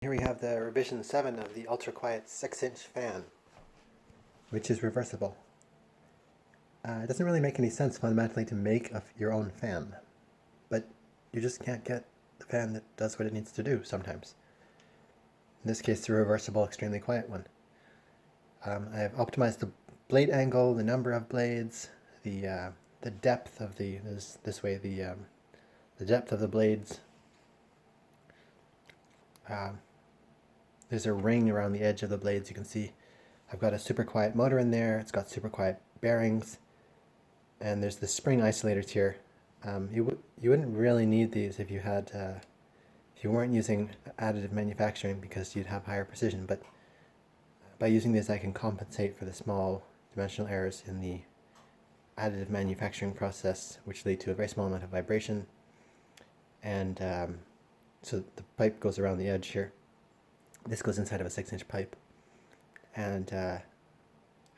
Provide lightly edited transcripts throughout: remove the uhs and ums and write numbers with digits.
Here we have the revision 7 of the ultra quiet 6-inch fan, which is reversible. It doesn't really make any sense fundamentally to make your own fan, but you just can't get the fan that does what it needs to do sometimes. In this case, the reversible extremely quiet one. I have optimized the blade angle, the number of blades, the depth of the depth of the blades. There's a ring around the edge of the blades. You can see I've got a super quiet motor in there. It's got super quiet bearings, and there's the spring isolators here. You wouldn't really need these if you had if you weren't using additive manufacturing, because you'd have higher precision. But by using these, I can compensate for the small dimensional errors in the additive manufacturing process, which lead to a very small amount of vibration. And so the pipe goes around the edge here. This goes inside of a 6-inch pipe, and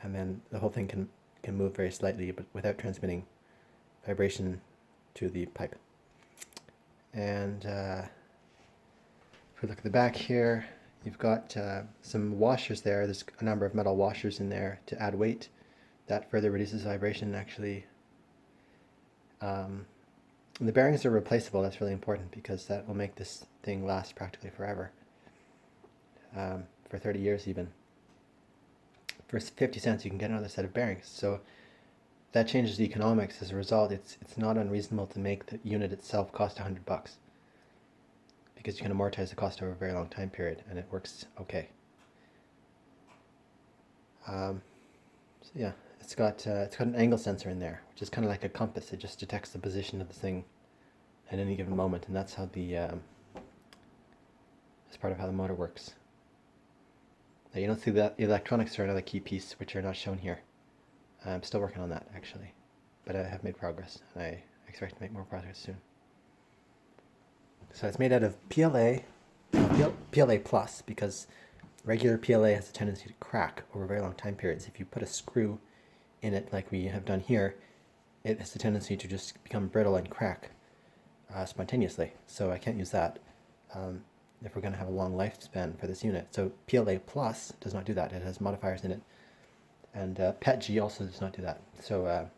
then the whole thing can move very slightly, but without transmitting vibration to the pipe. And if we look at the back here, you've got some washers there. There's a number of metal washers in there to add weight. That further reduces vibration, actually. And the bearings are replaceable. That's really important, because that will make this thing last practically forever. For 30 years even. For 50 cents you can get another set of bearings. So that changes the economics. As a result, it's not unreasonable to make the unit itself cost $100, because you can amortize the cost over a very long time period, and it works okay. So yeah, it's got an angle sensor in there, which is kind of like a compass. It just detects the position of the thing at any given moment, and that's how that's part of how the motor works. Now, you don't see that the electronics are another key piece, which are not shown here. I'm still working on that, actually, but I have made progress, and I expect to make more progress soon. So it's made out of PLA plus, because regular PLA has a tendency to crack over very long time periods. If you put a screw in it like we have done here, it has a tendency to just become brittle and crack spontaneously. So I can't use that if we're going to have a long lifespan for this unit. So PLA Plus does not do that. It has modifiers in it. And PETG also does not do that. So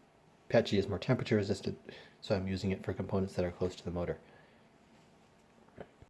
PETG is more temperature resistant, so I'm using it for components that are close to the motor.